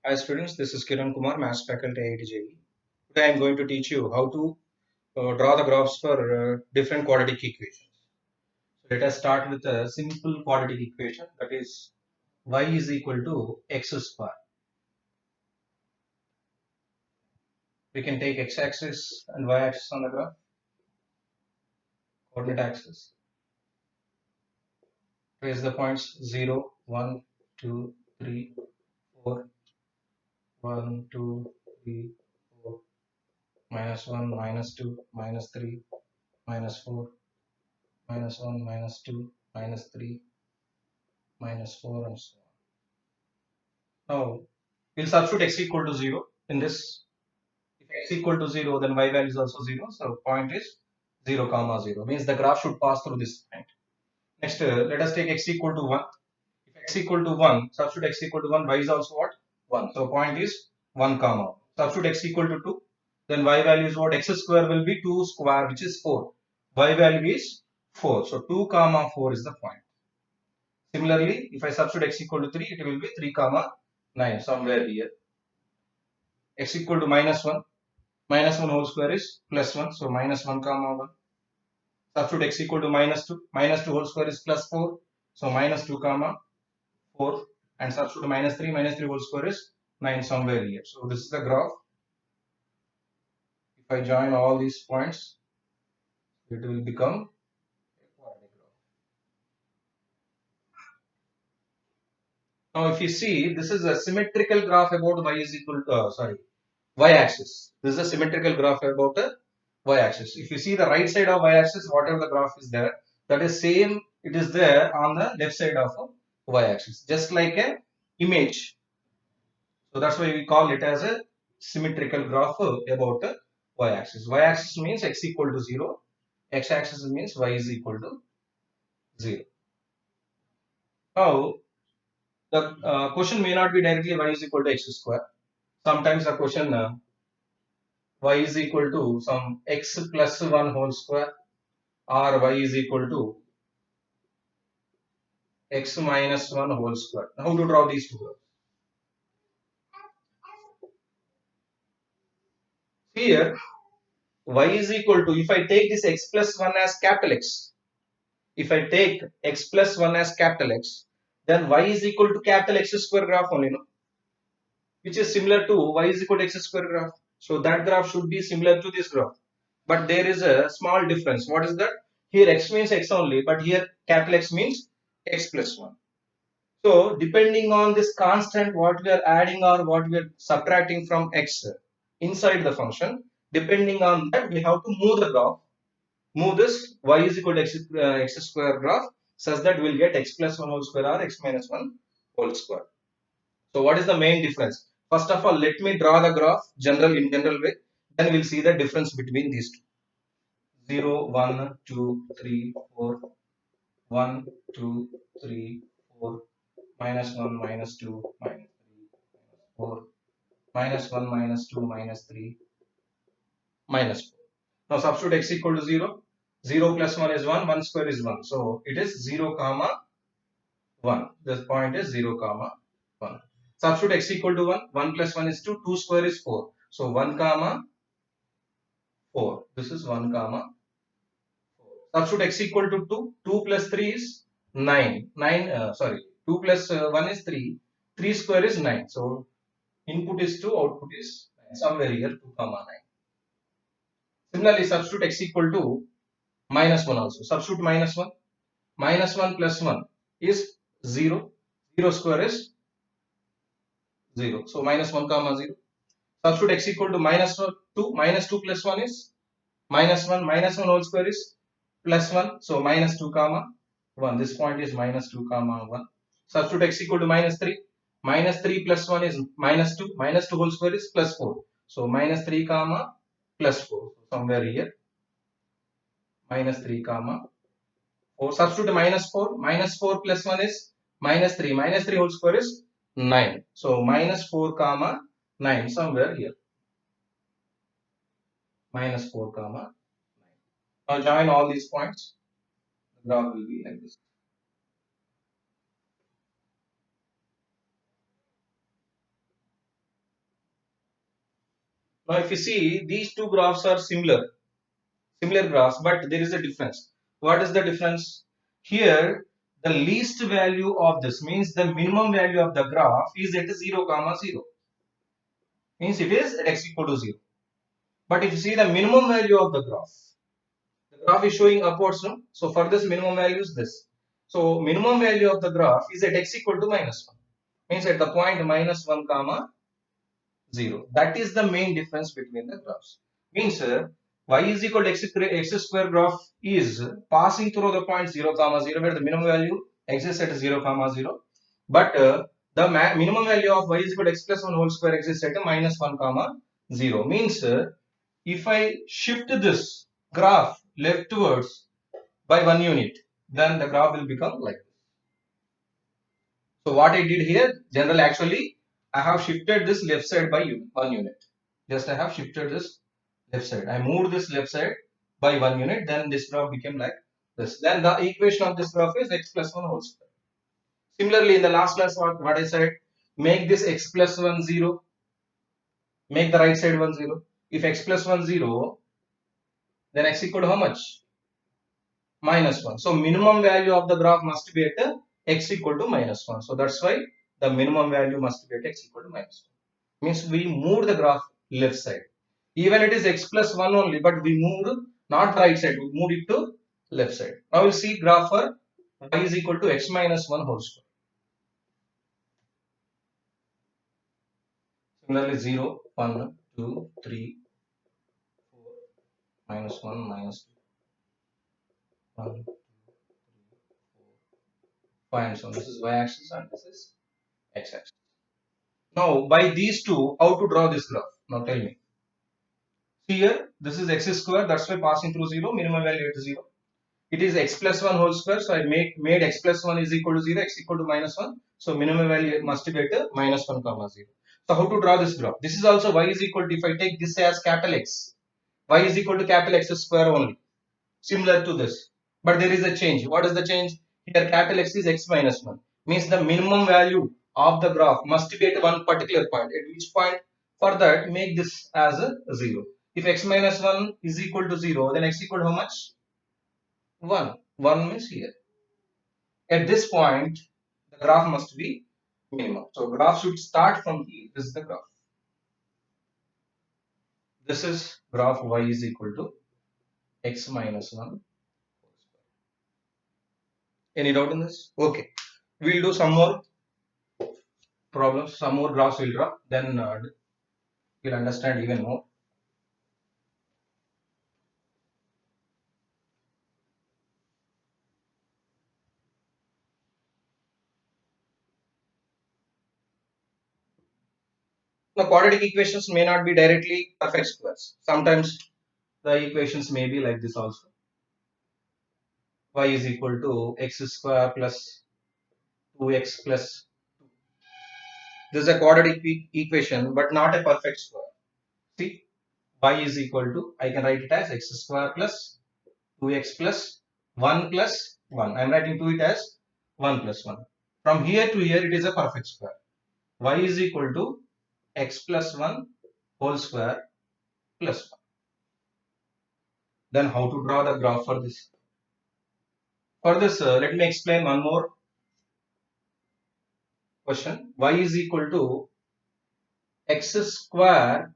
Hi students, this is Kiran Kumar, Maths faculty IIT JEE. Today I am going to teach you how to draw the graphs for different quadratic equations. So let us start with a simple quadratic equation, that is y is equal to x square. We can take x-axis and y-axis on the graph, coordinate axis. Trace the points 0, 1, 2, 3, 4, 1, 2, 3, 4, minus 1, minus 2, minus 3, minus 4, minus 1, minus 2, minus 3, minus 4, and so on. Now, we'll substitute x equal to 0 in this. If x equal to 0, then y value is also 0. So, point is 0, comma 0. Means the graph should pass through this point. Next, let us take x equal to 1. If x equal to 1, substitute x equal to 1, y is also what? 1. So, point is 1, comma. Substitute x equal to 2. Then y value is what? X square will be 2 square, which is 4. Y value is 4. So, 2, comma 4 is the point. Similarly, if I substitute x equal to 3, it will be 3, comma 9, somewhere here. X equal to minus 1. Minus 1 whole square is plus 1. So, minus 1, comma 1. Substitute x equal to minus 2. Minus 2 whole square is plus 4. So, minus 2, comma 4. And substitute minus 3. Minus 3 whole square is 9, somewhere here. So, this is the graph. If I join all these points, it will become a quadratic graph. Now, if you see, this is a symmetrical graph about y is equal to, y-axis. This is a symmetrical graph about a y-axis. If you see the right side of y-axis, whatever the graph is there, that is same, it is there on the left side of a y-axis, just like a image. So that's why we call it as a symmetrical graph about a y-axis. Y-axis means x equal to 0. X-axis means y is equal to 0. Now, the question may not be directly y is equal to x square. Sometimes the question y is equal to some x plus 1 whole square, or y is equal to x minus 1 whole square. How to draw these two graphs? Here, y is equal to, if I take this x plus 1 as capital X, if I take x plus 1 as capital X, then y is equal to capital X square graph only, no? Which is similar to y is equal to x square graph. So that graph should be similar to this graph. But there is a small difference. What is that? Here x means x only, but here capital X means x plus 1. So depending on this constant, what we are adding or what we are subtracting from x inside the function, depending on that, we have to move the graph. Move this y is equal to x square graph such that we will get x plus 1 whole square or x minus 1 whole square. So what is the main difference? First of all, let me draw the graph in general way. Then we'll see the difference between these two. 0, 1, 2, 3, 4, 1, 2, 3, 4, minus 1, minus 2, minus 3, minus 4, minus 1, minus 2, minus 3, minus 4. Now substitute x equal to 0. 0 plus 1 is 1, 1 square is 1. So it is 0, comma 1. This point is 0, comma 1. Substitute x equal to 1. 1 plus 1 is 2. 2 square is 4. So 1, comma 4. This is 1, comma 4. Substitute x equal to 2. 2 plus 3 is 9. 2 plus 1 is 3. 3 square is 9. So input is 2, output is 9. Somewhere here 2, comma 9. Similarly, substitute x equal to minus 1 also. Substitute minus 1. Minus 1 plus 1 is 0. 0 square is 0. So minus 1, comma 0. Substitute x equal to minus 2. Minus 2 plus 1 is minus 1. Minus 1 whole square is plus 1. So minus 2, comma 1. This point is minus 2, comma 1. Substitute x equal to minus 3. Minus 3 plus 1 is minus 2. Minus 2 whole square is plus 4. So minus 3, comma plus 4. Somewhere here minus 3, comma 4. Substitute minus 4. Minus 4 plus 1 is minus 3. Minus 3 whole square is 9. So minus 4, comma 9, somewhere here. Minus 4, comma 9. Now join all these points. The graph will be like this. Now if you see, these two graphs are similar graphs, but there is a difference. What is the difference? Here, the least value of this means the minimum value of the graph is at 0, 0. Means it is at x equal to 0. But if you see the minimum value of the graph is showing upwards, no? So for this minimum value is this. So minimum value of the graph is at x equal to -1. Means at the point -1, 0. That is the main difference between the graphs. Means y is equal to x square graph is passing through the point 0, 0 where the minimum value exists at 0, 0. But the minimum value of y is equal to x plus 1 whole square exists at -1, 0. Means if I shift this graph leftwards by 1 unit, then the graph will become like this. So what I did here, actually, I have shifted this left side by 1 unit. Just I have shifted this left side. I moved this left side by 1 unit, then this graph became like this. Then the equation of this graph is x plus 1 whole square. Similarly, in the last class, what I said, make this x plus 1 0, make the right side 1 0. If x plus 1 0, then x equal to how much? -1. So minimum value of the graph must be at x equal to -1. So that's why the minimum value must be at x equal to -1. Means we moved the graph left side. Even it is x plus 1 only, but we moved not right side, we moved it to left side. Now we'll see graph for y is equal to x minus 1 whole square. Similarly 0, 1, 2, 3, 4, -1, -2, 1, 2, 3, 4, 5 and so on. This is y-axis and this is x-axis. Now by these two, how to draw this graph? Now tell me. Here, this is x square, that's why passing through 0, minimum value at 0. It is x plus 1 whole square, so I made x plus 1 is equal to 0, x equal to -1. So minimum value must be at -1, 0. So how to draw this graph? This is also y is equal to, if I take this as capital X, y is equal to capital X square only. Similar to this. But there is a change. What is the change? Here capital X is x minus 1. Means the minimum value of the graph must be at one particular point. At which point? For that, make this as a 0. If x minus 1 is equal to 0, then x equal to how much? 1. 1 means here. At this point, the graph must be minimum. So graph should start from here. This is the graph. This is graph y is equal to x minus 1. Any doubt in this? Okay. We'll do some more problems, some more graphs we'll draw. Then you'll understand even more. The quadratic equations may not be directly perfect squares. Sometimes the equations may be like this also. Y is equal to x square plus 2x plus 2. This is a quadratic equation, but not a perfect square. See, y is equal to, I can write it as x square plus 2x plus 1 plus 1. I am writing to it as 1 plus 1. From here to here, it is a perfect square. Y is equal to x plus 1 whole square plus 1. Then how to draw the graph for this? For this, let me explain one more question. Y is equal to x square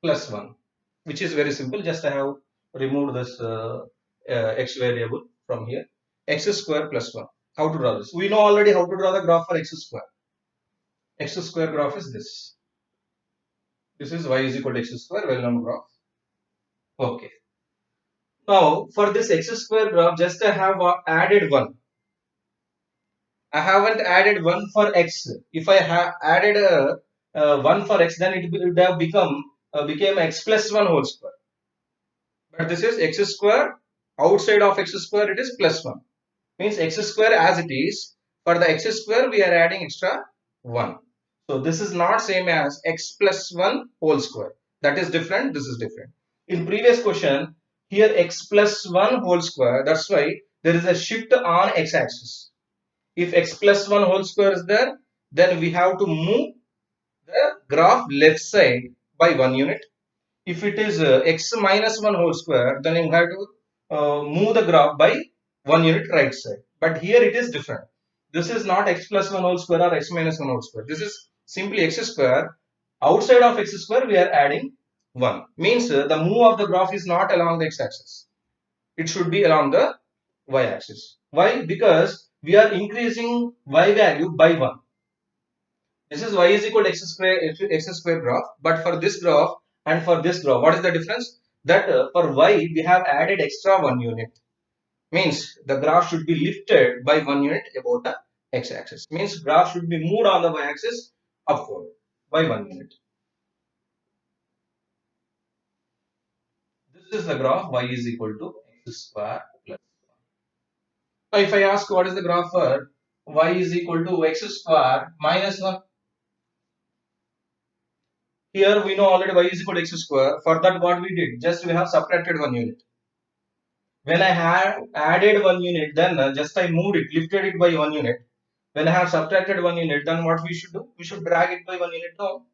plus 1, which is very simple. Just I have removed this x variable from here. X square plus 1. How to draw this? We know already how to draw the graph for x square. X square graph is this. This is y is equal to x square, well known graph. Okay. Now for this x square graph, just I have added 1. I haven't added 1 for x. If I have added 1 for x, then it would have became x plus 1 whole square. But this is x square. Outside of x square, it is plus 1. Means x square as it is. For the x square, we are adding extra 1. So this is not same as x plus 1 whole square. That is different. This is different. In previous question, here x plus 1 whole square. That's why there is a shift on x axis. If x plus 1 whole square is there, then we have to move the graph left side by 1 unit. If it is x minus 1 whole square, then you have to move the graph by 1 unit right side. But here it is different. This is not x plus 1 whole square or x minus 1 whole square. This is simply x square. Outside of x square, we are adding 1. Means the move of the graph is not along the x-axis. It should be along the y-axis. Why? Because we are increasing y value by 1. This is y is equal to x square graph. But for this graph and for this graph, what is the difference? That for y, we have added extra 1 unit. Means the graph should be lifted by 1 unit above the x-axis. Means graph should be moved on the y-axis upward by 1 unit. This is the graph y is equal to x square plus 1. So if I ask what is the graph for y is equal to x square minus 1. Here we know already y is equal to x square. For that what we did? Just we have subtracted 1 unit. When I have added 1 unit, then just I moved it, lifted it by 1 unit. When I have subtracted 1 unit, then what we should do? We should drag it by 1 unit down.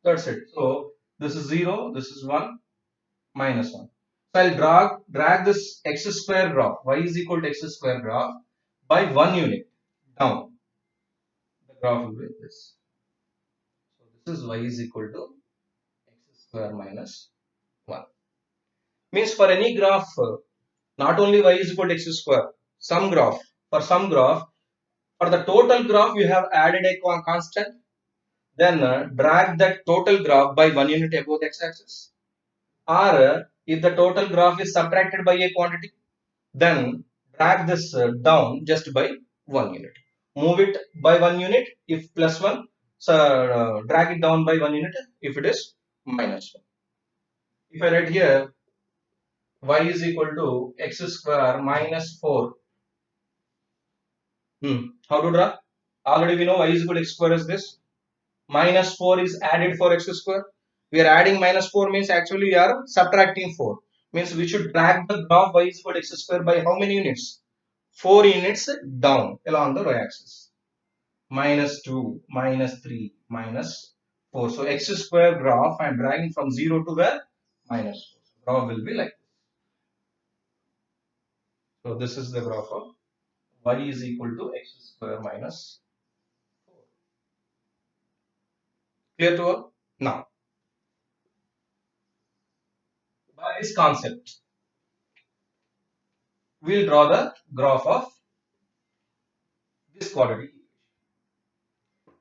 That's it. So this is 0, this is 1, minus 1. So I'll drag this x square graph, y is equal to x square graph by 1 unit down. The graph will be this. So this is y is equal to x square minus 1. Means for any graph, not only y is equal to x square, for some graph, for the total graph you have added a constant, then drag that total graph by 1 unit above the x-axis. Or if the total graph is subtracted by a quantity, then drag this down just by 1 unit. Move it by 1 unit if plus 1, so drag it down by 1 unit if it is minus 1. If I write here y is equal to x square minus 4. How to draw? Already we know y is equal to x square is this. Minus 4 is added for x square. We are adding minus 4 means actually we are subtracting 4. Means we should drag the graph y is equal to x square by how many units? 4 units down along the y-axis. Minus 2, minus 3, minus 4. So x square graph I am dragging from 0 to where? Minus 4. Graph will be like this. So this is the graph of y is equal to x square minus 4. Clear to all? Now, by this concept, we'll draw the graph of this quadratic equation.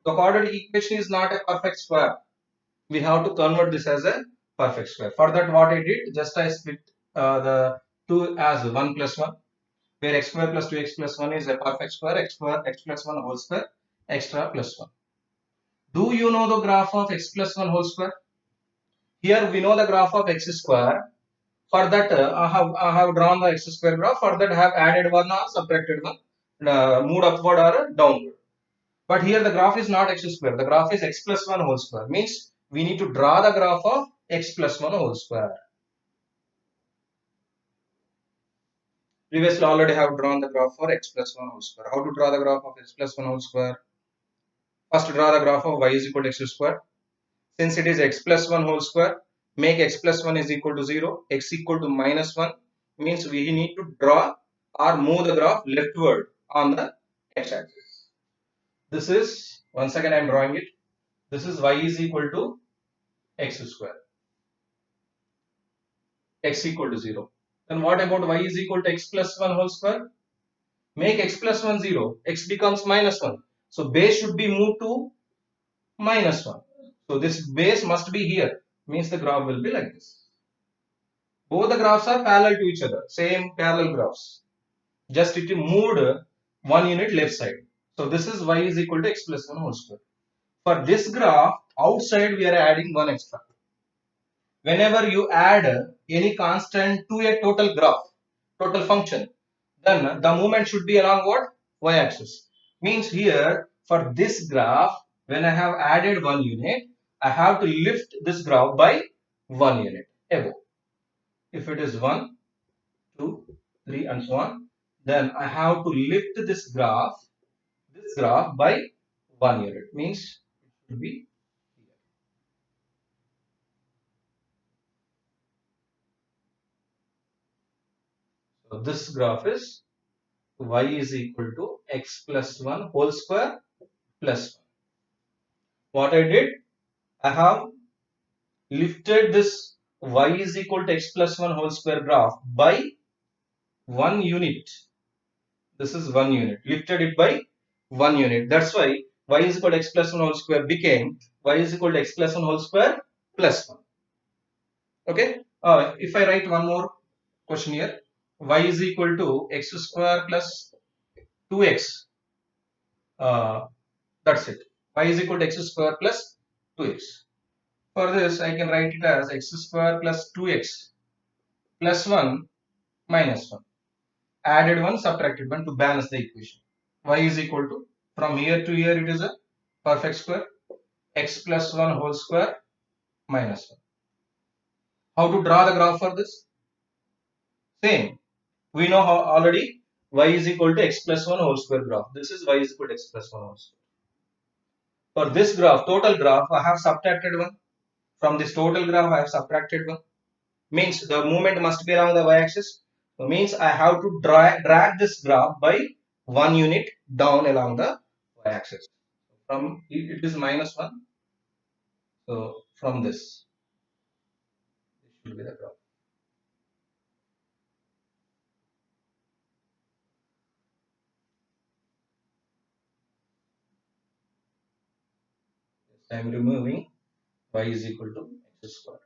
The quadratic equation is not a perfect square. We have to convert this as a perfect square. For that, what I did, just I split the 2 as 1 plus 1, where x square plus 2x plus 1 is a perfect square, x plus 1 whole square, extra plus 1. Do you know the graph of x plus 1 whole square? Here we know the graph of x square. For that, I have drawn the x square graph. For that, I have added 1 or subtracted 1, moved upward or downward. But here the graph is not x square. The graph is x plus 1 whole square. Means we need to draw the graph of x plus 1 whole square. Previously already have drawn the graph for x plus 1 whole square. How to draw the graph of x plus 1 whole square? First draw the graph of y is equal to x square. Since it is x plus 1 whole square, make x plus 1 is equal to 0, x equal to minus 1, means we need to draw or move the graph leftward on the x-axis. This is, once again I am drawing it, this is y is equal to x square, x equal to 0. Then what about y is equal to x plus 1 whole square? Make x plus 1 0, x becomes minus 1. So base should be moved to minus 1. So this base must be here, means the graph will be like this. Both the graphs are parallel to each other, same parallel graphs. Just it moved 1 unit left side. So this is y is equal to x plus 1 whole square. For this graph, outside we are adding 1 extra. Whenever you add any constant to a total graph, total function, then the movement should be along what? Y-axis. Means here, for this graph, when I have added 1 unit, I have to lift this graph by 1 unit above. If it is 1, 2, 3 and so on, then I have to lift this graph by 1 unit. Means it should be here. So this graph is y is equal to x plus 1 whole square plus 1. What I did, I have lifted this y is equal to x plus 1 whole square graph by 1 unit. This is 1 unit. Lifted it by 1 unit. That's why y is equal to x plus 1 whole square became y is equal to x plus 1 whole square plus 1. Okay. If I write one more question here, y is equal to x square plus 2x. That's it. Y is equal to x square plus 2x. For this, I can write it as x square plus 2x plus 1 minus 1. Added 1, subtracted 1 to balance the equation. Y is equal to, from here to here, it is a perfect square. X plus 1 whole square minus 1. How to draw the graph for this? Same. We know how already y is equal to x plus 1 whole square graph. This is y is equal to x plus 1 whole square. For this graph, total graph, I have subtracted 1. From this total graph, I have subtracted 1. Means the movement must be along the y-axis. So means I have to drag this graph by 1 unit down along the y-axis. From it is minus 1. So from this should be the graph. I am removing y is equal to x square.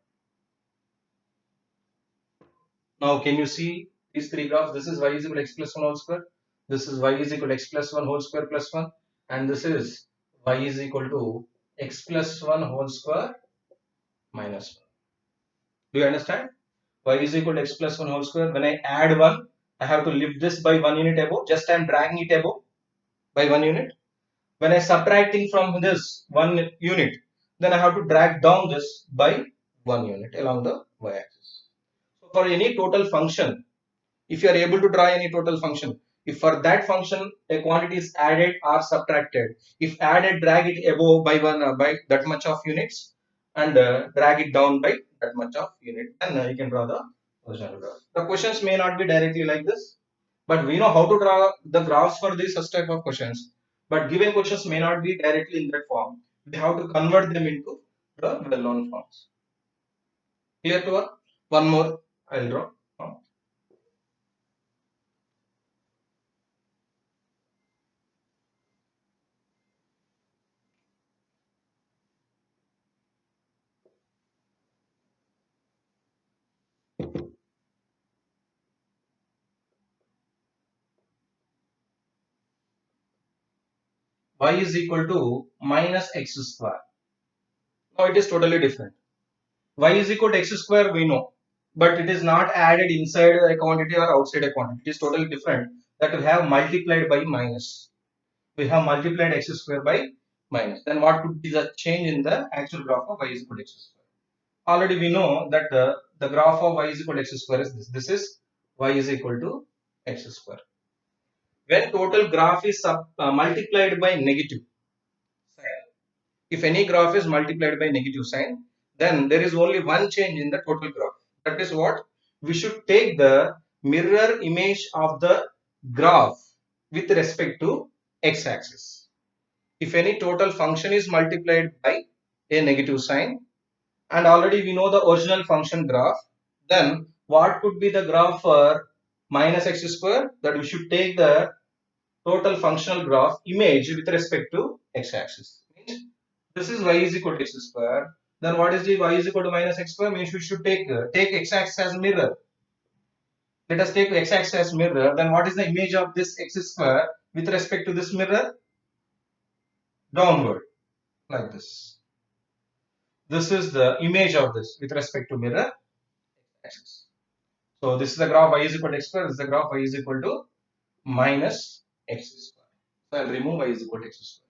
Now can you see these three graphs? This is y is equal to x plus 1 whole square. This is y is equal to x plus 1 whole square plus 1. And this is y is equal to x plus 1 whole square minus 1. Do you understand? Y is equal to x plus 1 whole square. When I add 1, I have to lift this by 1 unit above. Just I am dragging it above by 1 unit. When I subtracting from this 1 unit, then I have to drag down this by 1 unit along the y-axis. So for any total function, if you are able to draw any total function, if for that function a quantity is added or subtracted, if added, drag it above by by that much of units and drag it down by that much of unit, then you can draw the original graph. The questions may not be directly like this, but we know how to draw the graphs for these such type of questions. But given questions may not be directly in that form. We have to convert them into the well-known forms. Here to one more I'll draw. Y is equal to minus x square. Now it is totally different. Y is equal to x square we know, but it is not added inside a quantity or outside a quantity. It is totally different, that we have multiplied by minus. We have multiplied x square by minus. Then what could be the change in the actual graph of y is equal to x square? Already we know that the graph of y is equal to x square is this. This is y is equal to x square. When total graph is multiplied by negative sign, if any graph is multiplied by negative sign, then there is only one change in the total graph. That is what? We should take the mirror image of the graph with respect to x-axis. If any total function is multiplied by a negative sign, and already we know the original function graph, then what could be the graph for minus x square? That we should take the total functional graph image with respect to x-axis. This is y is equal to x square. Then what is the y is equal to minus x square? Means we should take x-axis as mirror. Let us take x-axis as mirror. Then what is the image of this x square with respect to this mirror? Downward, like this. This is the image of this with respect to mirror axis. So this is the graph y is equal to x square. This is the graph y is equal to minus x square. So I'll remove y is equal to x square.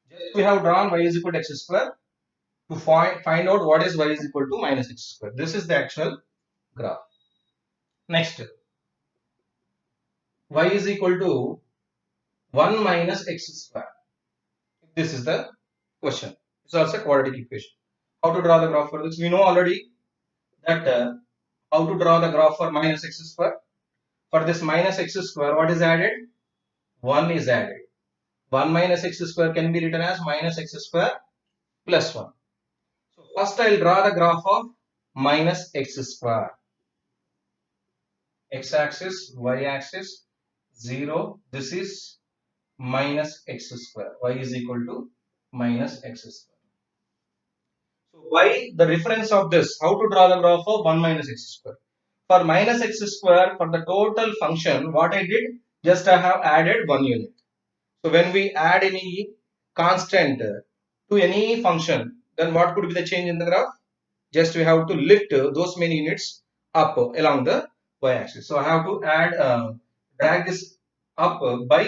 Just we have drawn y is equal to x square to find out what is y is equal to minus x square. This is the actual graph. Next, y is equal to 1 minus x square. This is the question. It's also a quadratic equation. How to draw the graph for this? We know already that how to draw the graph for minus x square. For this minus x square, what is added? 1 is added. 1 minus x square can be written as minus x square plus 1. So first I will draw the graph of minus x square. X axis, y axis, 0. This is minus x square. Y is equal to minus x square. So why the reference of this? How to draw the graph of 1 minus x square? For minus x square, for the total function, what I did? Just I have added 1 unit. So when we add any constant to any function, then what could be the change in the graph? Just we have to lift those many units up along the y-axis. So I have to add, drag this up by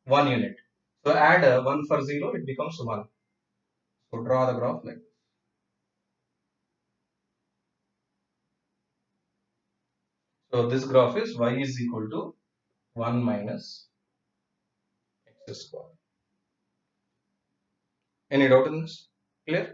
1 unit. So add 1 for 0, it becomes 1. So draw the graph like this. So this graph is y is equal to 1 minus x square. Any doubt in this? Clear?